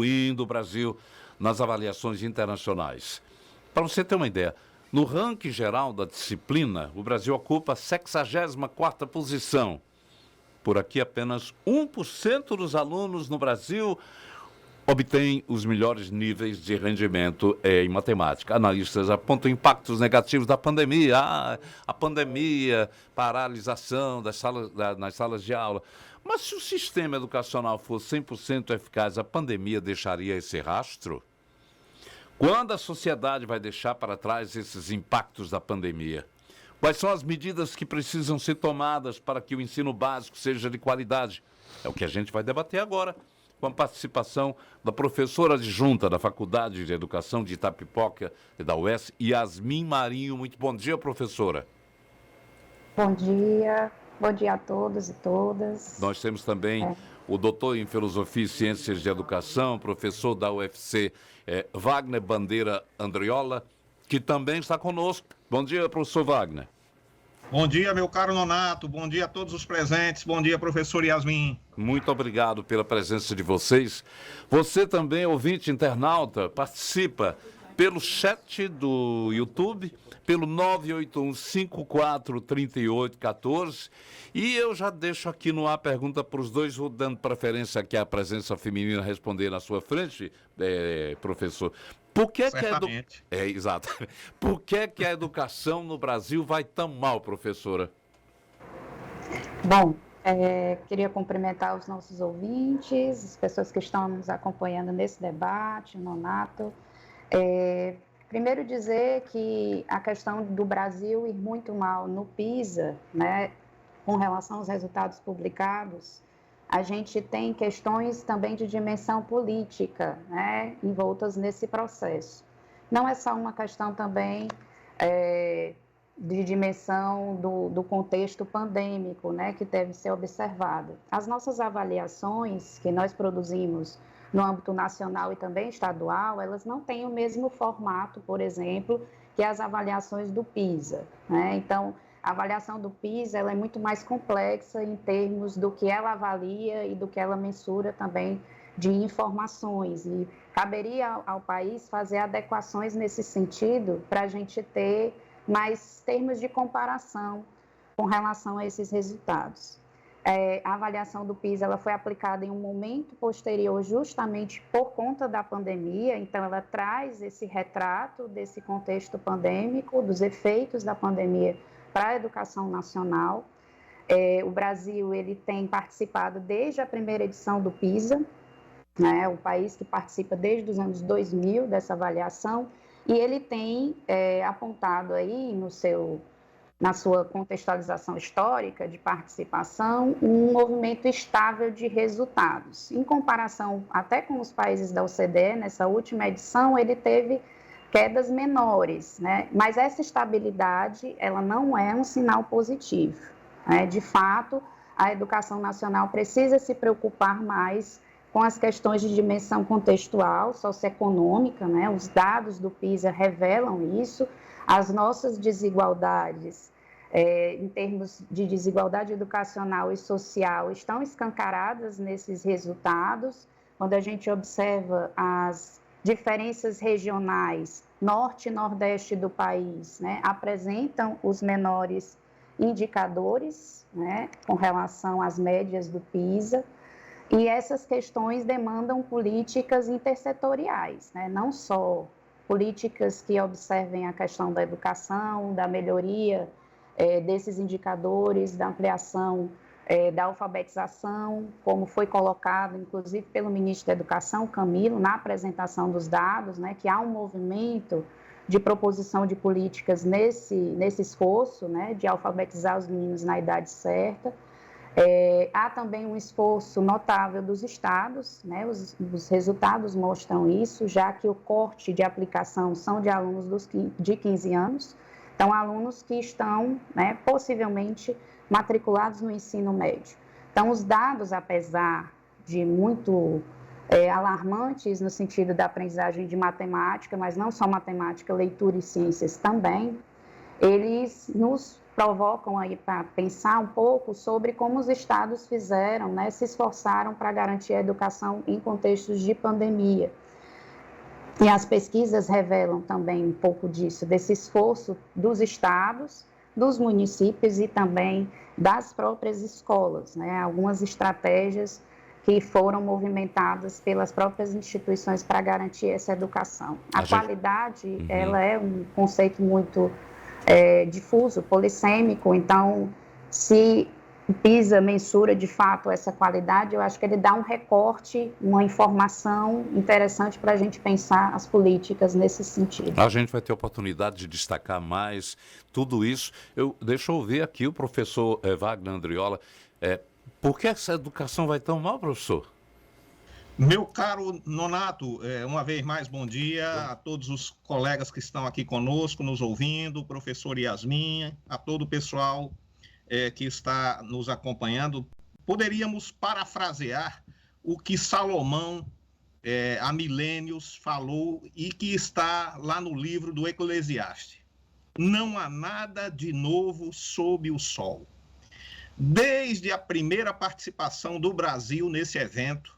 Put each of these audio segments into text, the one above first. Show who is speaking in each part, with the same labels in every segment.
Speaker 1: excluindo o Brasil nas avaliações internacionais. Para você ter uma ideia, no ranking geral da disciplina, o Brasil ocupa a 64ª posição. Por aqui, apenas 1% dos alunos no Brasil obtém os melhores níveis de rendimento em matemática. Analistas apontam impactos negativos da pandemia. A pandemia, paralisação nas salas de aula. Mas se o sistema educacional fosse 100% eficaz, a pandemia deixaria esse rastro? Quando a sociedade vai deixar para trás esses impactos da pandemia? Quais são as medidas que precisam ser tomadas para que o ensino básico seja de qualidade? É o que a gente vai debater agora, com a participação da professora adjunta da Faculdade de Educação de Itapipoca e da UES, Yasmin Marinho. Muito bom dia, professora.
Speaker 2: Bom dia a todos e todas.
Speaker 1: Nós temos também o doutor em Filosofia e Ciências de Educação, professor da UFC, Wagner Bandeira Andriola, que também está conosco. Bom dia, professor Wagner.
Speaker 3: Bom dia, meu caro Nonato. Bom dia a todos os presentes. Bom dia, professor Yasmin.
Speaker 1: Muito obrigado pela presença de vocês. Você também, ouvinte internauta, participa pelo chat do YouTube, pelo 981-543814. E eu já deixo aqui no ar a pergunta para os dois, vou dando preferência aqui à presença feminina responder na sua frente, professor. Por que exato. Por que a educação no Brasil vai tão mal, professora?
Speaker 2: Bom, queria cumprimentar os nossos ouvintes, as pessoas que estão nos acompanhando nesse debate, o Nonato. Primeiro dizer que a questão do Brasil ir muito mal no PISA, né, com relação aos resultados publicados, a gente tem questões também de dimensão política, né, envoltas nesse processo. Não é só uma questão também de dimensão do contexto pandêmico, né, que deve ser observada. As nossas avaliações que nós produzimos no âmbito nacional e também estadual, elas não têm o mesmo formato, por exemplo, que as avaliações do PISA, né? Então, a avaliação do PISA ela é muito mais complexa em termos do que ela avalia e do que ela mensura também de informações. E caberia ao país fazer adequações nesse sentido para a gente ter mais termos de comparação com relação a esses resultados. A avaliação do PISA ela foi aplicada em um momento posterior justamente por conta da pandemia, então ela traz esse retrato desse contexto pandêmico, dos efeitos da pandemia para a educação nacional. O Brasil ele tem participado desde a primeira edição do PISA, né, o país que participa desde os anos 2000 dessa avaliação, e ele tem apontado aí na sua contextualização histórica de participação, um movimento estável de resultados. Em comparação até com os países da OCDE, nessa última edição, ele teve quedas menores, né? Mas essa estabilidade, ela não é um sinal positivo, né? De fato, a educação nacional precisa se preocupar mais com as questões de dimensão contextual, socioeconômica, né? Os dados do PISA revelam isso. As nossas desigualdades, em termos de desigualdade educacional e social, estão escancaradas nesses resultados. Quando a gente observa as diferenças regionais, norte e nordeste do país, né, apresentam os menores indicadores, né, com relação às médias do PISA. E essas questões demandam políticas intersetoriais, né, não só políticas que observem a questão da educação, da melhoria desses indicadores, da ampliação da alfabetização, como foi colocado, inclusive, pelo ministro da Educação, Camilo, na apresentação dos dados, né, que há um movimento de proposição de políticas nesse esforço, né, de alfabetizar os meninos na idade certa. Há também um esforço notável dos estados, né, os resultados mostram isso, já que o corte de aplicação são de alunos de 15 anos, então alunos que estão, né, possivelmente matriculados no ensino médio. Então os dados, apesar de muito alarmantes no sentido da aprendizagem de matemática, mas não só matemática, leitura e ciências também, eles nos provocam aí para pensar um pouco sobre como os estados fizeram, né, se esforçaram para garantir a educação em contextos de pandemia. E as pesquisas revelam também um pouco disso, desse esforço dos estados, dos municípios e também das próprias escolas, né? Algumas estratégias que foram movimentadas pelas próprias instituições para garantir essa educação. A qualidade, ela é um conceito muito difuso, polissêmico, então, se o PISA mensura de fato essa qualidade, eu acho que ele dá um recorte, uma informação interessante para a gente pensar as políticas nesse sentido.
Speaker 1: A gente vai ter oportunidade de destacar mais tudo isso. Deixa eu ver aqui o professor Wagner Andriola. Por que essa educação vai tão mal, professor?
Speaker 3: Meu caro Nonato, uma vez mais, bom dia a todos os colegas que estão aqui conosco, nos ouvindo, professor Yasmin, a todo o pessoal que está nos acompanhando. Poderíamos parafrasear o que Salomão, há milênios, falou e que está lá no livro do Eclesiastes. Não há nada de novo sob o sol. Desde a primeira participação do Brasil nesse evento,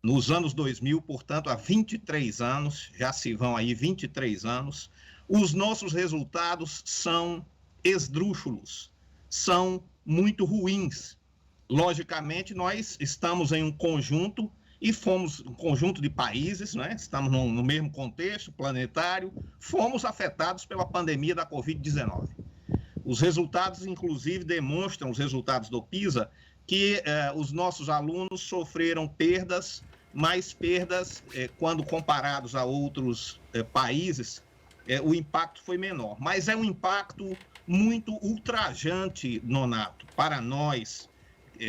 Speaker 3: nos anos 2000, portanto, há 23 anos, já se vão aí 23 anos, os nossos resultados são esdrúxulos, são muito ruins. Logicamente, nós estamos em um conjunto e fomos um conjunto de países, né? Estamos no mesmo contexto planetário, fomos afetados pela pandemia da Covid-19. Os resultados, inclusive, demonstram, os resultados do PISA, que os nossos alunos sofreram perdas, mais perdas, quando comparados a outros países, o impacto foi menor. Mas é um impacto muito ultrajante, Nonato, para nós,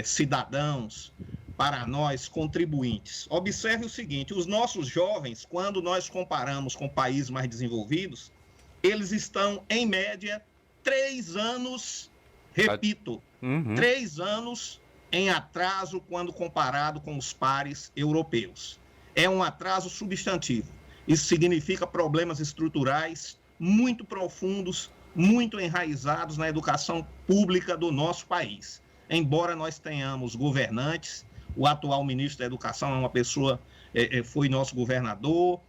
Speaker 3: cidadãos, para nós, contribuintes. Observe o seguinte, os nossos jovens, quando nós comparamos com países mais desenvolvidos, eles estão, em média, 3 anos, repito, 3 anos em atraso quando comparado com os pares europeus. É um atraso substantivo. Isso significa problemas estruturais muito profundos, muito enraizados na educação pública do nosso país. Embora nós tenhamos governantes, o atual ministro da Educação é uma pessoa, foi nosso governador,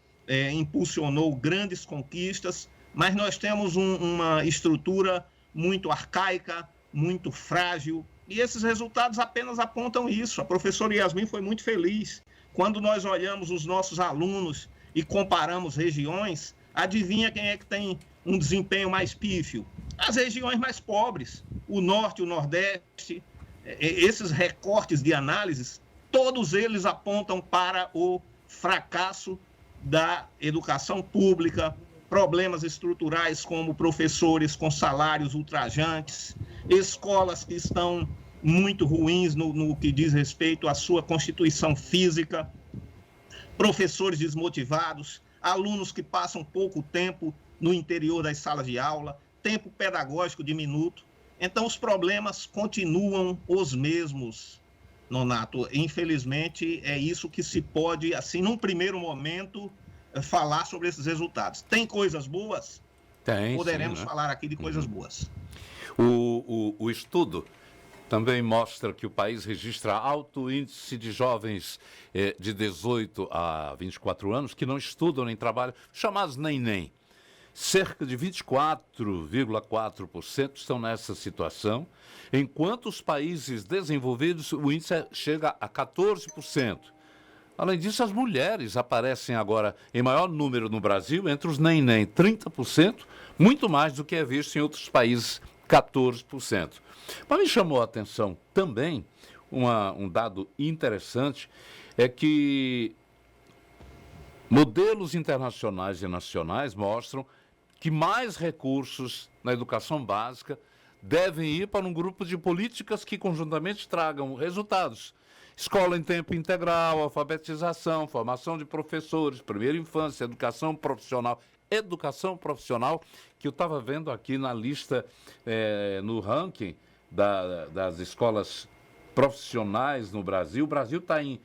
Speaker 3: impulsionou grandes conquistas, mas nós temos uma estrutura muito arcaica, muito frágil, e esses resultados apenas apontam isso. A professora Yasmin foi muito feliz. Quando nós olhamos os nossos alunos e comparamos regiões, adivinha quem é que tem um desempenho mais pífio? As regiões mais pobres, o Norte, o Nordeste. Esses recortes de análises, todos eles apontam para o fracasso da educação pública, problemas estruturais como professores com salários ultrajantes, escolas que estão muito ruins no que diz respeito à sua constituição física, professores desmotivados, alunos que passam pouco tempo no interior das salas de aula, tempo pedagógico diminuto. Então, os problemas continuam os mesmos, Nonato. Infelizmente, é isso que se pode, assim, num primeiro momento, falar sobre esses resultados. Tem coisas boas? Poderemos falar aqui de coisas boas.
Speaker 1: O estudo também mostra que o país registra alto índice de jovens de 18 a 24 anos que não estudam nem trabalham, chamados nem. Cerca de 24,4% estão nessa situação, enquanto os países desenvolvidos o índice chega a 14%. Além disso, as mulheres aparecem agora em maior número no Brasil, entre os nem, 30%, muito mais do que é visto em outros países, 14%. Mas me chamou a atenção também um dado interessante, é que modelos internacionais e nacionais mostram que mais recursos na educação básica devem ir para um grupo de políticas que conjuntamente tragam resultados. Escola em tempo integral, alfabetização, formação de professores, primeira infância, educação profissional, que eu estava vendo aqui na lista, no ranking das escolas profissionais no Brasil. O Brasil está em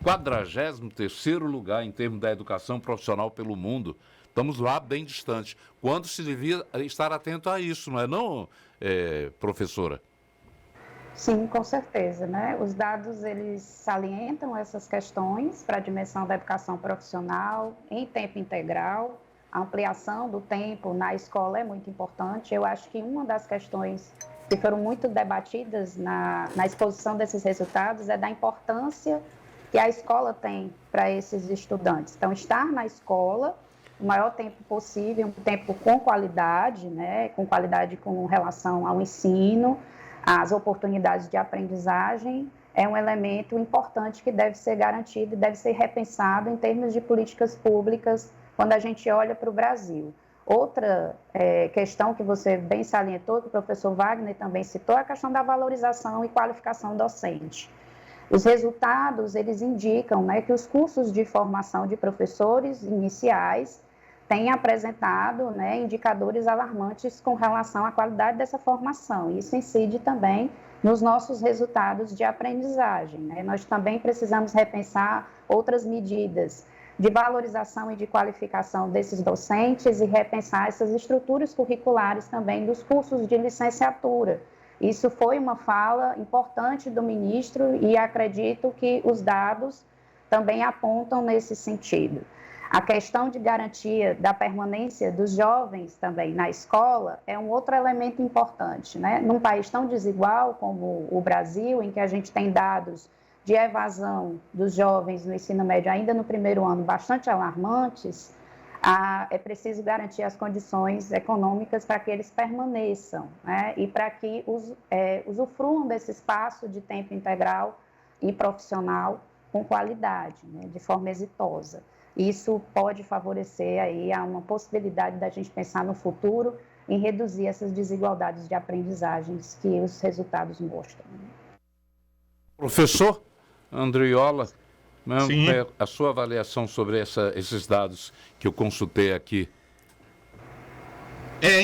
Speaker 1: 43º lugar em termos da educação profissional pelo mundo. Estamos lá bem distante. Quando se devia estar atento a isso, não é não, professora?
Speaker 2: Sim, com certeza, né? Os dados, eles salientam essas questões para a dimensão da educação profissional em tempo integral. A ampliação do tempo na escola é muito importante. Eu acho que uma das questões que foram muito debatidas na exposição desses resultados é da importância que a escola tem para esses estudantes. Então, estar na escola o maior tempo possível, um tempo com qualidade, né? Com qualidade com relação ao ensino, as oportunidades de aprendizagem, é um elemento importante que deve ser garantido e deve ser repensado em termos de políticas públicas quando a gente olha para o Brasil. Outra questão que você bem salientou, que o professor Wagner também citou, é a questão da valorização e qualificação docente. Os resultados, eles indicam, né, que os cursos de formação de professores iniciais têm apresentado, né, indicadores alarmantes com relação à qualidade dessa formação. Isso incide também nos nossos resultados de aprendizagem, né? Nós também precisamos repensar outras medidas de valorização e de qualificação desses docentes e repensar essas estruturas curriculares também dos cursos de licenciatura. Isso foi uma fala importante do ministro e acredito que os dados também apontam nesse sentido. A questão de garantia da permanência dos jovens também na escola é um outro elemento importante, né? Num país tão desigual como o Brasil, em que a gente tem dados de evasão dos jovens no ensino médio ainda no primeiro ano bastante alarmantes, é preciso garantir as condições econômicas para que eles permaneçam, né? E para que usufruam desse espaço de tempo integral e profissional com qualidade, né? De forma exitosa. Isso pode favorecer aí a uma possibilidade da gente pensar no futuro em reduzir essas desigualdades de aprendizagens que os resultados mostram.
Speaker 1: Professor Andriola, a sua avaliação sobre esses dados que eu consultei aqui.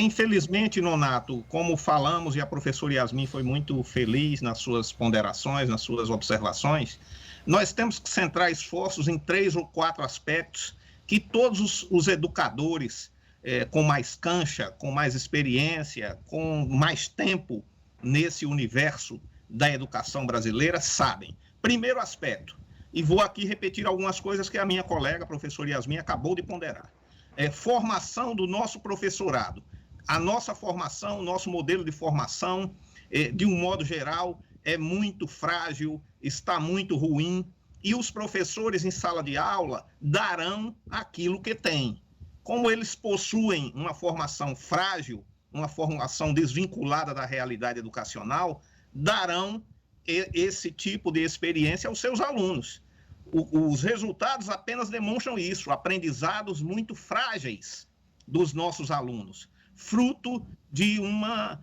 Speaker 3: Infelizmente, Nonato, como falamos, e a professora Yasmin foi muito feliz nas suas ponderações, nas suas observações, nós temos que centrar esforços em 3 ou 4 aspectos que todos os educadores com mais cancha, com mais experiência, com mais tempo nesse universo da educação brasileira sabem. Primeiro aspecto, e vou aqui repetir algumas coisas que a minha colega, a professora Yasmin, acabou de ponderar. Formação do nosso professorado. A nossa formação, o nosso modelo de formação, de um modo geral, é muito frágil, está muito ruim, e os professores em sala de aula darão aquilo que têm. Como eles possuem uma formação frágil, uma formação desvinculada da realidade educacional, darão esse tipo de experiência aos seus alunos. Os resultados apenas demonstram isso, aprendizados muito frágeis dos nossos alunos, fruto de uma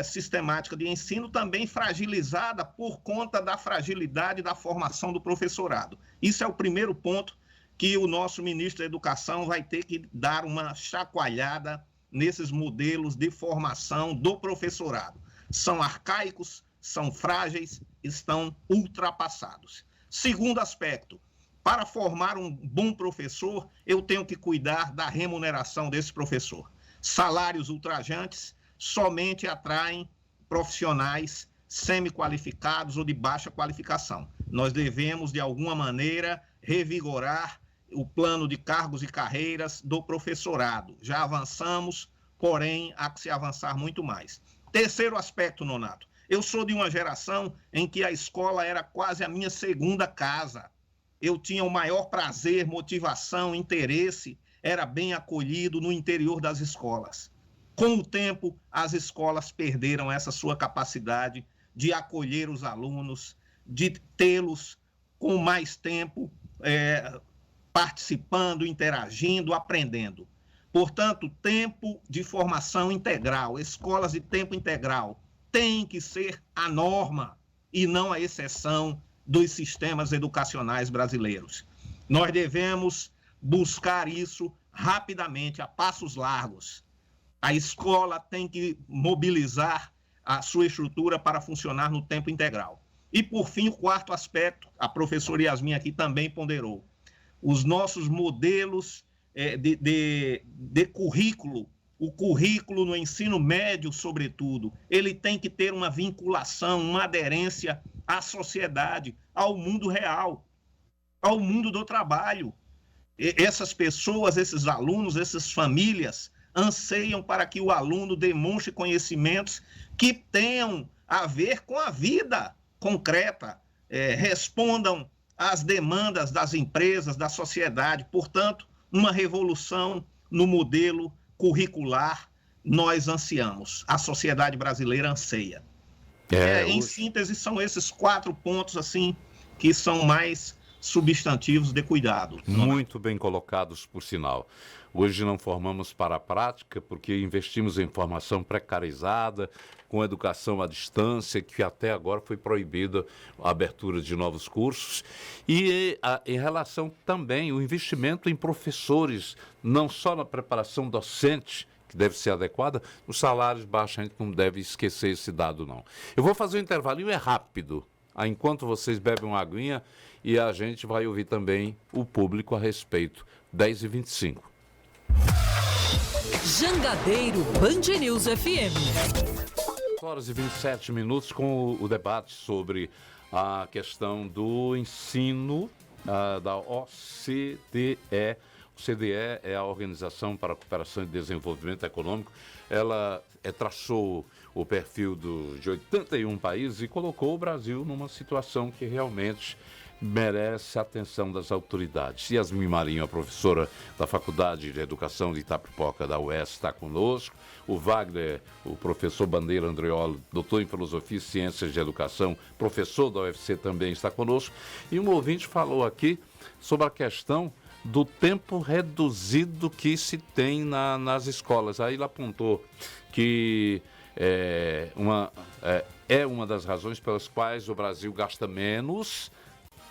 Speaker 3: sistemática de ensino também fragilizada por conta da fragilidade da formação do professorado. Isso é o primeiro ponto que o nosso ministro da Educação vai ter que dar uma chacoalhada nesses modelos de formação do professorado. São arcaicos, são frágeis, estão ultrapassados. Segundo aspecto, para formar um bom professor, eu tenho que cuidar da remuneração desse professor. Salários ultrajantes somente atraem profissionais semi-qualificados ou de baixa qualificação. Nós devemos, de alguma maneira, revigorar o plano de cargos e carreiras do professorado. Já avançamos, porém, há que se avançar muito mais. Terceiro aspecto, Nonato. Eu sou de uma geração em que a escola era quase a minha segunda casa. Eu tinha o maior prazer, motivação, interesse, era bem acolhido no interior das escolas. Com o tempo, as escolas perderam essa sua capacidade de acolher os alunos, de tê-los com mais tempo, participando, interagindo, aprendendo. Portanto, tempo de formação integral, escolas de tempo integral, tem que ser a norma e não a exceção dos sistemas educacionais brasileiros. Nós devemos buscar isso rapidamente, a passos largos. A escola tem que mobilizar a sua estrutura para funcionar no tempo integral. E, por fim, o quarto aspecto, a professora Yasmin aqui também ponderou. Os nossos modelos de currículo, o currículo no ensino médio, sobretudo, ele tem que ter uma vinculação, uma aderência à sociedade, ao mundo real, ao mundo do trabalho. Essas pessoas, esses alunos, essas famílias anseiam para que o aluno demonstre conhecimentos que tenham a ver com a vida concreta, respondam às demandas das empresas, da sociedade. Portanto, uma revolução no modelo curricular nós ansiamos, a sociedade brasileira anseia. Em síntese, são esses 4 pontos assim que são mais substantivos de cuidado.
Speaker 1: Muito bem colocados, por sinal. Hoje não formamos para a prática porque investimos em formação precarizada, com educação à distância, que até agora foi proibida a abertura de novos cursos. E em relação também ao investimento em professores, não só na preparação docente, que deve ser adequada, os salários baixos, a gente não deve esquecer esse dado, não. Eu vou fazer um intervalinho, é rápido, enquanto vocês bebem uma aguinha, e a gente vai ouvir também o público a respeito. 10h25.
Speaker 4: Jangadeiro Band News FM.
Speaker 1: 8h27 com o debate sobre a questão do ensino da OCDE. O CDE é a Organização para a Cooperação e Desenvolvimento Econômico. Ela traçou o perfil de 81 países e colocou o Brasil numa situação que realmente merece a atenção das autoridades. Yasmin Marinho, a professora da Faculdade de Educação de Itapipoca da UES, está conosco. O Wagner, o professor Bandeira Andreoli, doutor em Filosofia e Ciências de Educação, professor da UFC, também está conosco. E um ouvinte falou aqui sobre a questão do tempo reduzido que se tem nas escolas. Aí ele apontou que é uma das razões pelas quais o Brasil gasta menos,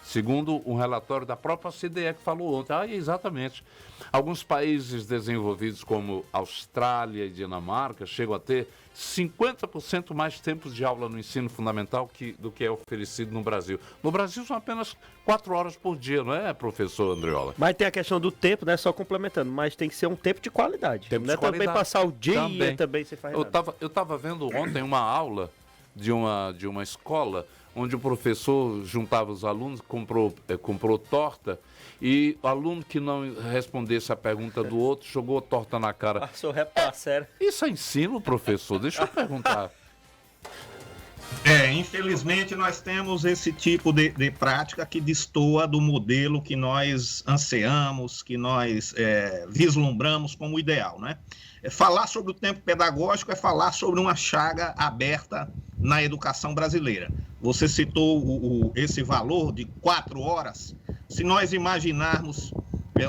Speaker 1: segundo um relatório da própria OCDE que falou ontem. Exatamente. Alguns países desenvolvidos como Austrália e Dinamarca chegam a ter 50% mais tempos de aula no ensino fundamental do que é oferecido no Brasil. No Brasil são apenas 4 horas por dia, não é, professor Andreola?
Speaker 5: Mas tem a questão do tempo, né? Só complementando, mas tem que ser um tempo de qualidade.
Speaker 1: Tempo de qualidade.
Speaker 5: Também passar o dia também você faz nada.
Speaker 1: Eu estava vendo ontem uma aula de uma escola onde o professor juntava os alunos, comprou torta, e o aluno que não respondesse a pergunta do outro jogou torta na cara.
Speaker 5: Passou sério.
Speaker 1: Isso é ensino, professor? Deixa eu perguntar.
Speaker 3: Infelizmente nós temos esse tipo de prática que destoa do modelo que nós ansiamos, que nós vislumbramos como ideal, né? Falar sobre o tempo pedagógico é falar sobre uma chaga aberta na educação brasileira. Você citou esse valor de 4 horas. Se nós imaginarmos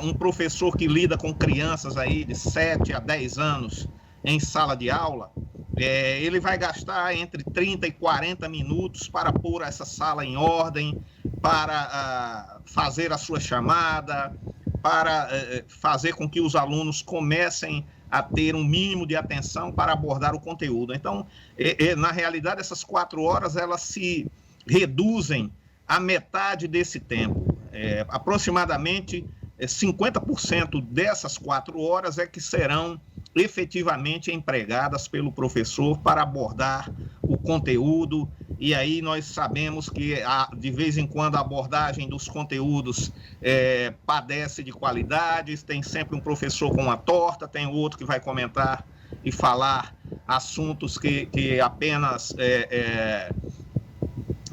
Speaker 3: um professor que lida com crianças aí de 7 a 10 anos em sala de aula, ele vai gastar entre 30 e 40 minutos para pôr essa sala em ordem, para fazer a sua chamada, para fazer com que os alunos comecem a ter um mínimo de atenção para abordar o conteúdo. Então, na realidade, essas 4 horas, elas se reduzem à metade desse tempo. Aproximadamente 50% dessas 4 horas é que serão efetivamente empregadas pelo professor para abordar o conteúdo, e aí nós sabemos que de vez em quando a abordagem dos conteúdos padece de qualidades, tem sempre um professor com uma torta, tem outro que vai comentar e falar assuntos que apenas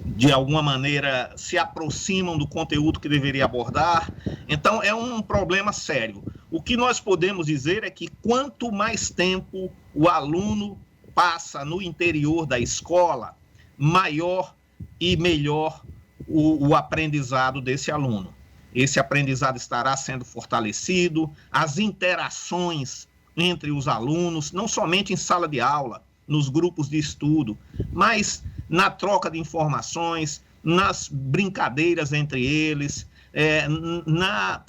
Speaker 3: de alguma maneira se aproximam do conteúdo que deveria abordar. Então é um problema sério. O que nós podemos dizer é que quanto mais tempo o aluno passa no interior da escola, maior e melhor o aprendizado desse aluno. Esse aprendizado estará sendo fortalecido, as interações entre os alunos, não somente em sala de aula, nos grupos de estudo, mas na troca de informações, nas brincadeiras entre eles,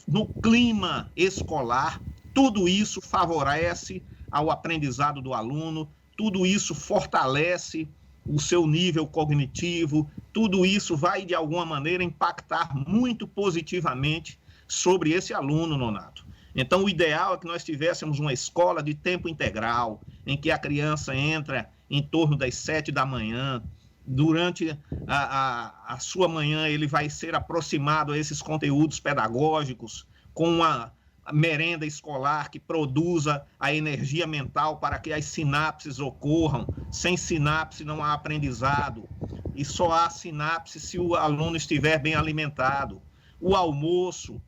Speaker 3: no clima escolar. Tudo isso favorece ao aprendizado do aluno, tudo isso fortalece o seu nível cognitivo, tudo isso vai, de alguma maneira, impactar muito positivamente sobre esse aluno, Nonato. Então, o ideal é que nós tivéssemos uma escola de tempo integral, em que a criança entra em torno das 7 da manhã. Durante a sua manhã, ele vai ser aproximado a esses conteúdos pedagógicos, com uma merenda escolar que produza a energia mental para que as sinapses ocorram. Sem sinapse não há aprendizado, e só há sinapse se o aluno estiver bem alimentado. O almoço,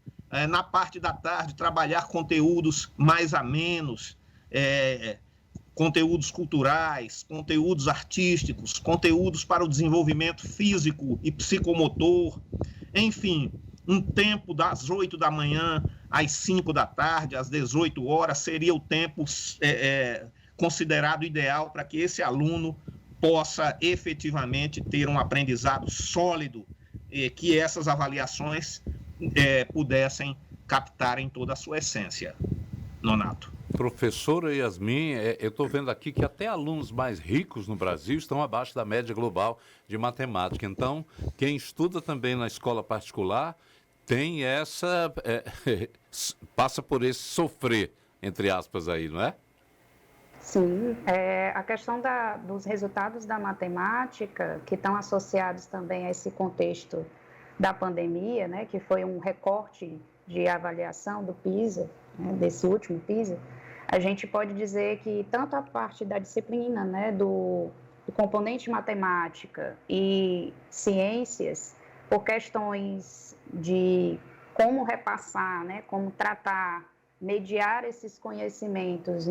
Speaker 3: na parte da tarde, trabalhar conteúdos mais amenos, conteúdos culturais, conteúdos artísticos, conteúdos para o desenvolvimento físico e psicomotor, enfim, um tempo das 8 da manhã às 5 da tarde, às 18 horas, seria o tempo considerado ideal para que esse aluno possa efetivamente ter um aprendizado sólido, que essas avaliações pudessem captar em toda a sua essência. Nonato.
Speaker 1: Professora Yasmin, eu estou vendo aqui que até alunos mais ricos no Brasil estão abaixo da média global de matemática. Então, quem estuda também na escola particular tem passa por esse sofrer, entre aspas, aí, não é?
Speaker 2: Sim, a questão dos resultados da matemática, que estão associados também a esse contexto da pandemia, né, que foi um recorte de avaliação do PISA, né, desse último PISA, a gente pode dizer que tanto a parte da disciplina, né, do componente matemática e ciências, por questões de como repassar, né, como tratar, mediar esses conhecimentos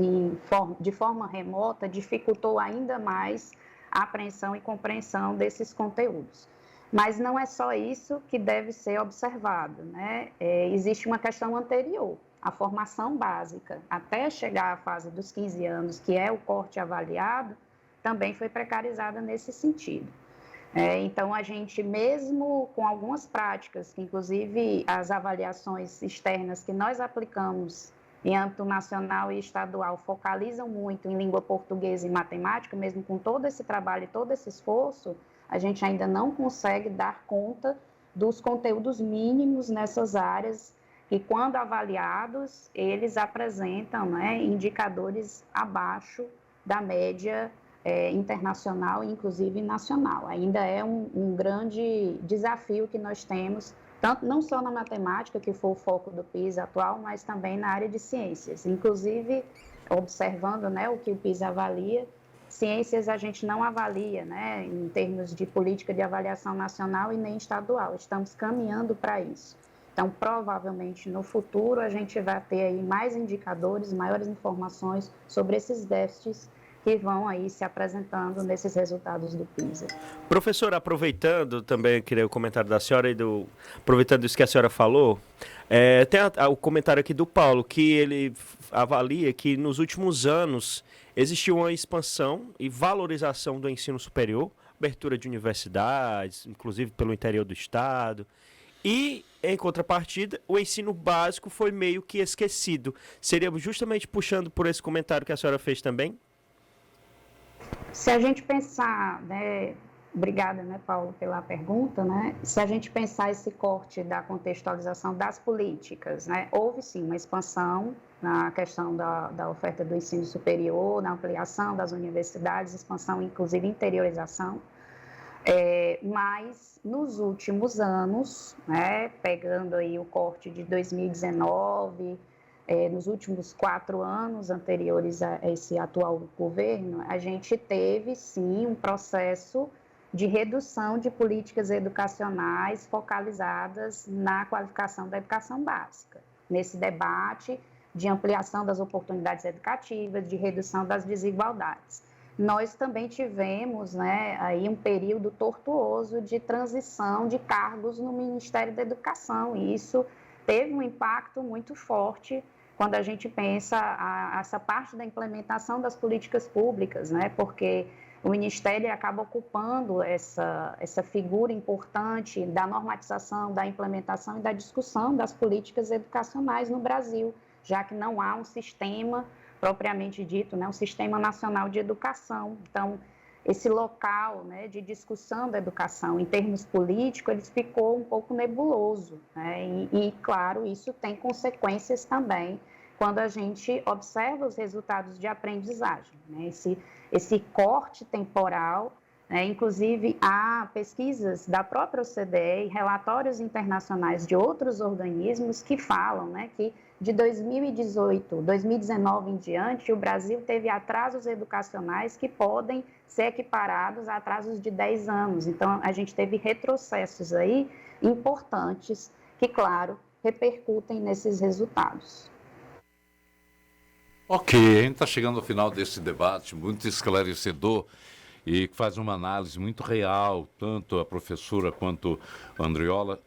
Speaker 2: de forma remota, dificultou ainda mais a apreensão e compreensão desses conteúdos. Mas não é só isso que deve ser observado, né? Existe uma questão anterior, a formação básica, até chegar à fase dos 15 anos, que é o corte avaliado, também foi precarizada nesse sentido. Então, a gente, mesmo com algumas práticas, que inclusive as avaliações externas que nós aplicamos em âmbito nacional e estadual focalizam muito em língua portuguesa e matemática, mesmo com todo esse trabalho e todo esse esforço, a gente ainda não consegue dar conta dos conteúdos mínimos nessas áreas que, quando avaliados, eles apresentam, né, indicadores abaixo da média internacional e inclusive nacional. Ainda é um grande desafio que nós temos, tanto não só na matemática, que foi o foco do PISA atual, mas também na área de ciências. Inclusive, observando, né, o que o PISA avalia, ciências a gente não avalia, né, em termos de política de avaliação nacional e nem estadual. Estamos caminhando para isso. Então, provavelmente, no futuro, a gente vai ter aí mais indicadores, maiores informações sobre esses déficits que vão aí se apresentando nesses resultados do PISA.
Speaker 5: Professora, aproveitando também, queria o comentário da senhora aproveitando isso que a senhora falou, tem o comentário aqui do Paulo, que ele avalia que nos últimos anos existiu uma expansão e valorização do ensino superior, abertura de universidades, inclusive pelo interior do estado, e, em contrapartida, o ensino básico foi meio que esquecido. Seria justamente puxando por esse comentário que a senhora fez também?
Speaker 2: Se a gente pensar, né, obrigada, né, Paulo, pela pergunta, né, se a gente pensar esse corte da contextualização das políticas, né, houve sim uma expansão na questão da oferta do ensino superior, na ampliação das universidades, expansão, inclusive interiorização, mas nos últimos anos, né, pegando aí o corte de 2019, nos últimos 4 anos anteriores a esse atual governo, a gente teve, sim, um processo de redução de políticas educacionais focalizadas na qualificação da educação básica. Nesse debate de ampliação das oportunidades educativas, de redução das desigualdades. Nós também tivemos, né, aí um período tortuoso de transição de cargos no Ministério da Educação, e isso teve um impacto muito forte quando a gente pensa essa parte da implementação das políticas públicas, né? Porque o Ministério acaba ocupando essa figura importante da normatização, da implementação e da discussão das políticas educacionais no Brasil, já que não há um sistema propriamente dito, né? Um sistema nacional de educação. Então, esse local, né, de discussão da educação em termos políticos, ele ficou um pouco nebuloso, né, e claro, isso tem consequências também quando a gente observa os resultados de aprendizagem, né, esse corte temporal, né, inclusive há pesquisas da própria OCDE e relatórios internacionais de outros organismos que falam, né, que de 2018, 2019 em diante, o Brasil teve atrasos educacionais que podem ser equiparados a atrasos de 10 anos. Então, a gente teve retrocessos aí importantes que, claro, repercutem nesses resultados.
Speaker 1: Ok, a gente está chegando ao final desse debate muito esclarecedor e que faz uma análise muito real, tanto a professora quanto a Andriola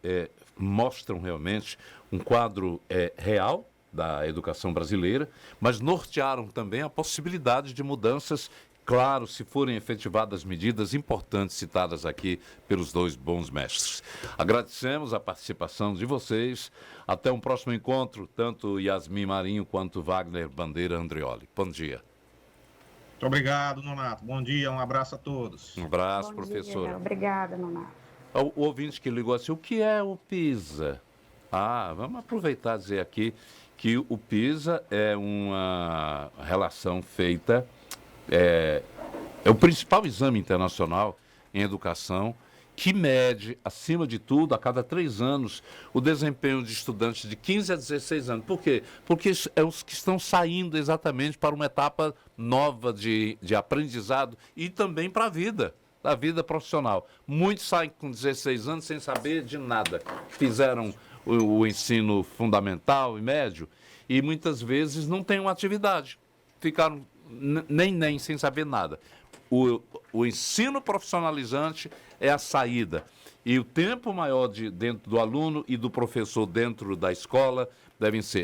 Speaker 1: mostram realmente um quadro real da educação brasileira, mas nortearam também a possibilidade de mudanças, claro, se forem efetivadas medidas importantes citadas aqui pelos dois bons mestres. Agradecemos a participação de vocês. Até um próximo encontro, tanto Yasmin Marinho quanto Wagner Bandeira Andrioli. Bom dia.
Speaker 3: Muito obrigado, Nonato. Bom dia, um abraço a todos.
Speaker 1: Um abraço,
Speaker 2: Bom
Speaker 1: professora.
Speaker 2: dia. Obrigada, Nonato.
Speaker 1: O ouvinte que ligou assim, o que é o PISA? Vamos aproveitar e dizer aqui que o PISA é uma relação feita, é o principal exame internacional em educação que mede, acima de tudo, a cada 3 anos, o desempenho de estudantes de 15 a 16 anos. Por quê? Porque é os que estão saindo exatamente para uma etapa nova de aprendizado e também para a vida. Da vida profissional. Muitos saem com 16 anos sem saber de nada. Fizeram o ensino fundamental e médio e muitas vezes não têm uma atividade. Ficaram nem sem saber nada. O ensino profissionalizante é a saída. E o tempo maior dentro do aluno e do professor dentro da escola devem ser